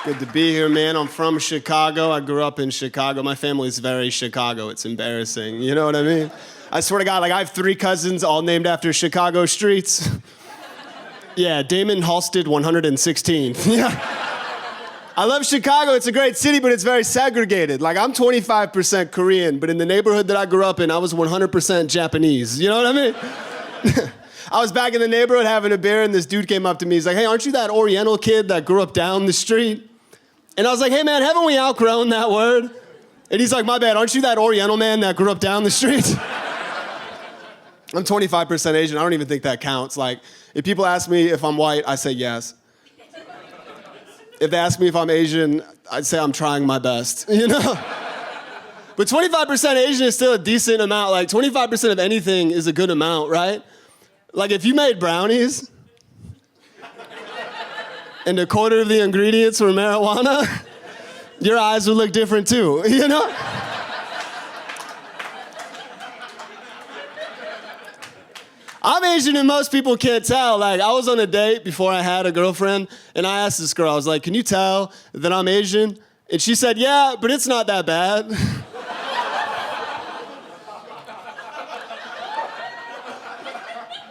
Good to be here, man. I'm from Chicago. I grew up in Chicago. My family's very Chicago. It's embarrassing. You know what I mean? I swear to God, like I have 3 cousins all named after Chicago streets. Yeah, Damon Halstead 116. Yeah. I love Chicago. It's a great city, but it's very segregated. Like I'm 25% Korean, but in the neighborhood that I grew up in, I was 100% Japanese. You know what I mean? I was back in the neighborhood having a beer, and this dude came up to me. He's like, hey, aren't you that Oriental kid that grew up down the street? And I was like, hey, man, haven't we outgrown that word? And he's like, my bad, aren't you that Oriental man that grew up down the street? I'm 25% Asian. I don't even think that counts. Like, if people ask me if I'm white, I say yes. If they ask me if I'm Asian, I'd say I'm trying my best, you know? But 25% Asian is still a decent amount. Like, 25% of anything is a good amount, right? Like, if you made brownies and a quarter of the ingredients were marijuana, your eyes would look different too, you know? I'm Asian and most people can't tell. Like, I was on a date before I had a girlfriend, and I asked this girl, I was like, can you tell that I'm Asian? And she said, yeah, but it's not that bad.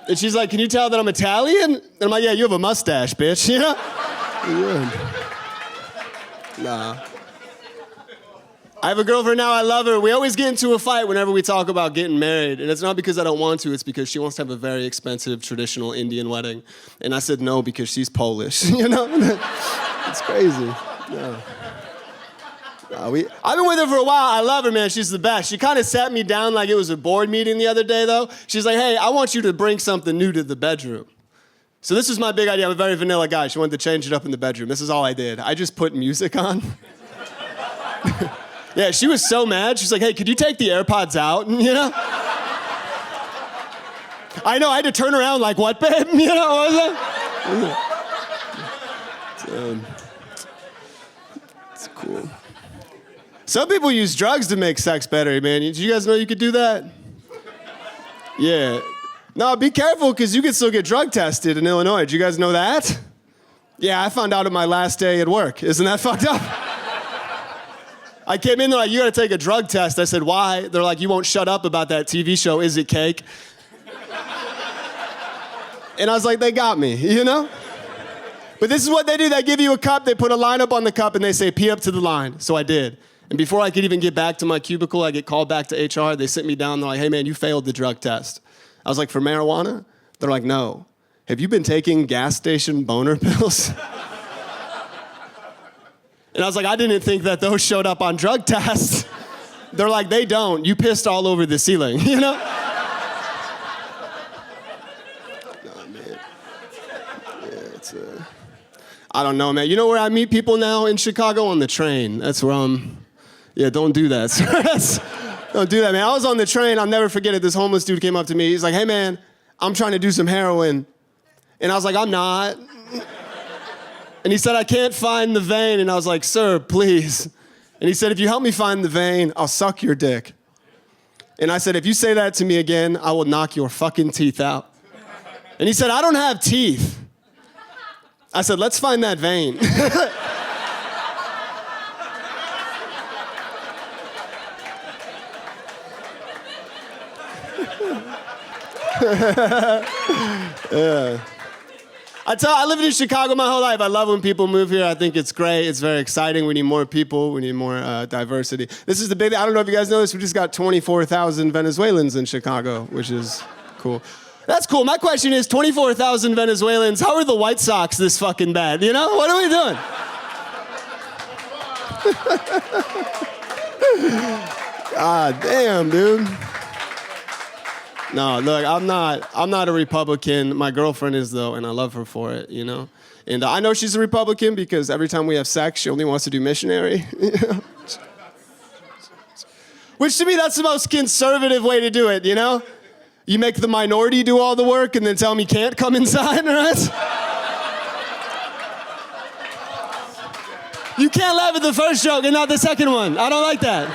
And she's like, can you tell that I'm Italian? And I'm like, yeah, you have a mustache, bitch, you know? Yeah. Nah. I have a girlfriend now, I love her. We always get into a fight whenever we talk about getting married. And it's not because I don't want to, it's because she wants to have a very expensive traditional Indian wedding. And I said no because she's Polish, you know? It's crazy. Yeah. I've been with her for a while. I love her, man. She's the best. She kind of sat me down like it was a board meeting the other day, though. She's like, hey, I want you to bring something new to the bedroom. So this was my big idea. I'm a very vanilla guy. She wanted to change it up in the bedroom. This is all I did. I just put music on. Yeah, she was so mad. She's like, hey, could you take the AirPods out? You know? I know, I had to turn around like, what, babe? You know, what was that? It's cool. Some people use drugs to make sex better, man. Did you guys know you could do that? Yeah. No, be careful, because you can still get drug tested in Illinois. Did you guys know that? Yeah, I found out on my last day at work. Isn't that fucked up? I came in, they're like, you gotta take a drug test. I said, why? They're like, you won't shut up about that TV show, Is It Cake? And I was like, they got me, you know? But this is what they do. They give you a cup, they put a line up on the cup, and they say, pee up to the line. So I did. And before I could even get back to my cubicle, I get called back to HR. They sit me down. They're like, hey, man, you failed the drug test. I was like, for marijuana? They're like, no. Have you been taking gas station boner pills? And I was like, I didn't think that those showed up on drug tests. They're like, they don't. You pissed all over the ceiling, you know? Oh, man. Yeah, it's I don't know, man. You know where I meet people now in Chicago? On the train. That's where I'm... Yeah, don't do that. Don't do that, man. I was on the train. I'll never forget it. This homeless dude came up to me. He's like, hey, man, I'm trying to do some heroin. And I was like, I'm not. And he said, I can't find the vein. And I was like, sir, please. And he said, if you help me find the vein, I'll suck your dick. And I said, if you say that to me again, I will knock your fucking teeth out. And he said, I don't have teeth. I said, let's find that vein. Yeah. I lived in Chicago my whole life. I love when people move here. I think it's great. It's very exciting. We need more people. We need more diversity. This is the big, I don't know if you guys know this, we just got 24,000 Venezuelans in Chicago, which is cool. That's cool. My question is, 24,000 Venezuelans, how are the White Sox this fucking bad? You know, what are we doing? God damn, dude. No, look, I'm not a Republican. My girlfriend is, though, and I love her for it, you know? And I know she's a Republican because every time we have sex, she only wants to do missionary. You know? Which, to me, that's the most conservative way to do it, you know? You make the minority do all the work and then tell them you can't come inside, right? You can't laugh at the first joke and not the second one. I don't like that.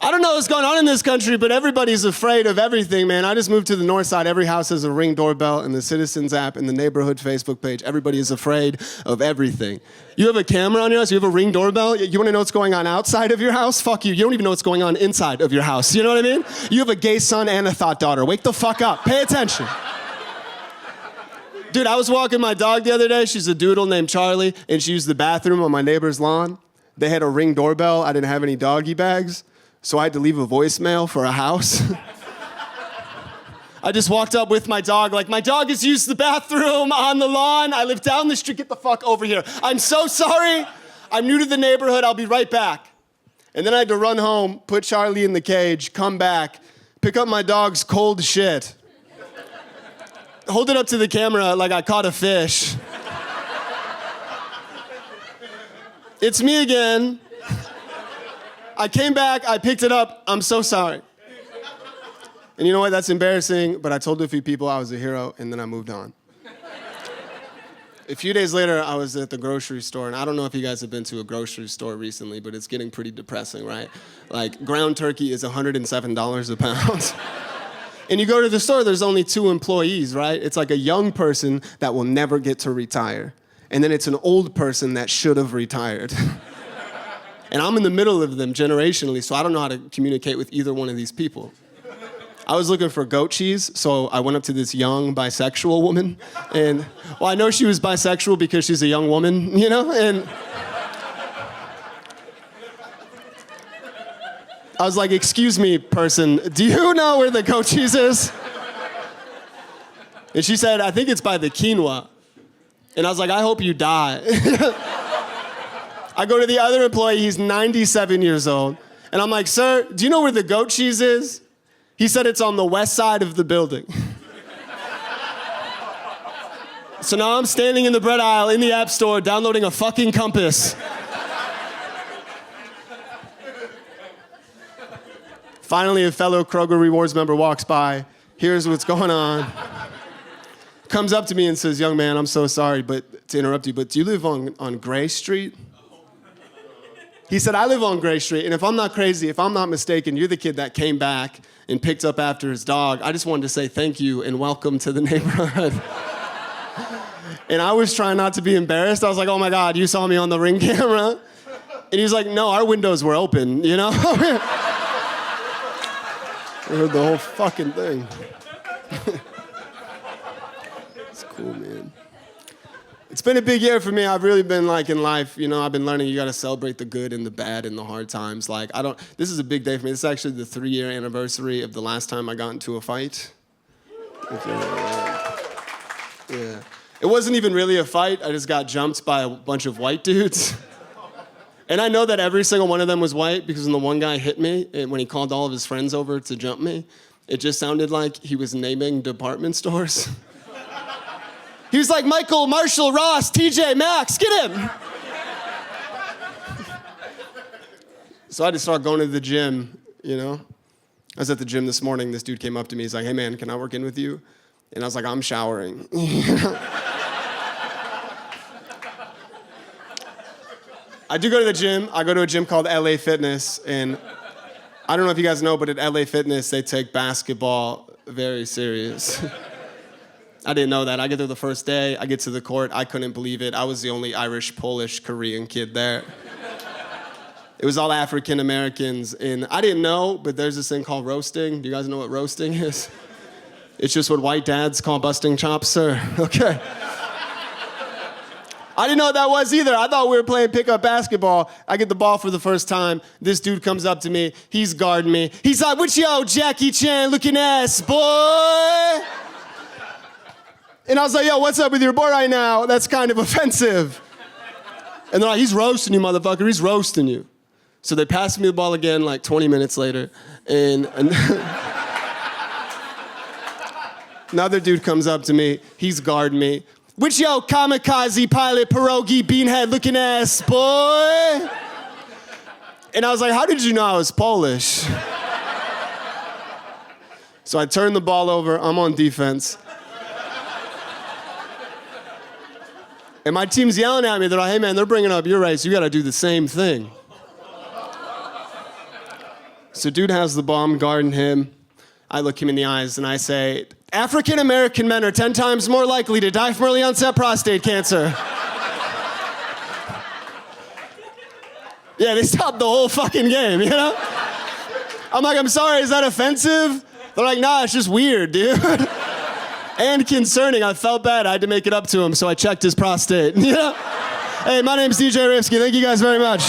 I don't know what's going on in this country, but everybody's afraid of everything, man. I just moved to the north side. Every house has a Ring doorbell and the Citizens app and the neighborhood Facebook page. Everybody is afraid of everything. You have a camera on your house? You have a Ring doorbell? You want to know what's going on outside of your house? Fuck you. You don't even know what's going on inside of your house. You know what I mean? You have a gay son and a thought daughter. Wake the fuck up. Pay attention. Dude, I was walking my dog the other day. She's a doodle named Charlie, and she used the bathroom on my neighbor's lawn. They had a Ring doorbell. I didn't have any doggy bags. So I had to leave a voicemail for a house. I just walked up with my dog, like, my dog has used the bathroom on the lawn. I live down the street. Get the fuck over here. I'm so sorry. I'm new to the neighborhood. I'll be right back. And then I had to run home, put Charlie in the cage, come back, pick up my dog's cold shit, hold it up to the camera like I caught a fish. It's me again. I came back, I picked it up, I'm so sorry. And you know what, that's embarrassing, but I told a few people I was a hero, and then I moved on. A few days later, I was at the grocery store, and I don't know if you guys have been to a grocery store recently, but it's getting pretty depressing, right? Like, ground turkey is $107 a pound. And you go to the store, there's only 2 employees, right? It's like a young person that will never get to retire. And then it's an old person that should have retired. And I'm in the middle of them generationally, so I don't know how to communicate with either one of these people. I was looking for goat cheese, so I went up to this young bisexual woman, and, well, I know she was bisexual because she's a young woman, you know, and I was like, excuse me, person, do you know where the goat cheese is? And she said, I think it's by the quinoa. And I was like, I hope you die. I go to the other employee, he's 97 years old. And I'm like, sir, do you know where the goat cheese is? He said it's on the west side of the building. So now I'm standing in the bread aisle in the App Store downloading a fucking compass. Finally, a fellow Kroger Rewards member walks by, hears what's going on, comes up to me and says, young man, I'm so sorry to interrupt you, but do you live on Gray Street? He said, I live on Gray Street, and if I'm not crazy, if I'm not mistaken, you're the kid that came back and picked up after his dog. I just wanted to say thank you and welcome to the neighborhood. And I was trying not to be embarrassed. I was like, oh my God, you saw me on the Ring camera? And he was like, no, our windows were open, you know? I heard the whole fucking thing. It's cool, man. It's been a big year for me. I've really been like in life, you know, I've been learning you gotta celebrate the good and the bad and the hard times. Like, this is a big day for me. This is actually the 3-year anniversary of the last time I got into a fight. Yeah. It wasn't even really a fight. I just got jumped by a bunch of white dudes. And I know that every single one of them was white because when the one guy hit me, and when he called all of his friends over to jump me, it just sounded like he was naming department stores. He was like, Michael, Marshall, Ross, TJ, Maxx, get him. So I had to start going to the gym, you know? I was at the gym this morning. This dude came up to me. He's like, hey, man, can I work in with you? And I was like, I'm showering. I do go to the gym. I go to a gym called LA Fitness. And I don't know if you guys know, but at LA Fitness, they take basketball very serious. I didn't know that. I get there the first day. I get to the court. I couldn't believe it. I was the only Irish, Polish, Korean kid there. It was all African Americans. And I didn't know, but there's this thing called roasting. Do you guys know what roasting is? It's just what white dads call busting chops, sir. Okay. I didn't know what that was either. I thought we were playing pickup basketball. I get the ball for the first time. This dude comes up to me. He's guarding me. He's like, what yo, Jackie Chan looking ass, boy? And I was like, yo, what's up with your boy right now? That's kind of offensive. And they're like, he's roasting you, motherfucker. He's roasting you. So they passed me the ball again like 20 minutes later. And another dude comes up to me. He's guarding me. Which yo, kamikaze pilot, pierogi, beanhead looking ass, boy? And I was like, how did you know I was Polish? So I turned the ball over. I'm on defense. And my team's yelling at me. They're like, hey, man, they're bringing up your race. You got to do the same thing. So dude has the bomb guarding him. I look him in the eyes and I say, African American men are 10 times more likely to die from early onset prostate cancer. Yeah, they stopped the whole fucking game, you know? I'm like, I'm sorry, is that offensive? They're like, nah, it's just weird, dude. And concerning. I felt bad. I had to make it up to him, so I checked his prostate. You know? Hey, my name's DJ Rybski. Thank you guys very much.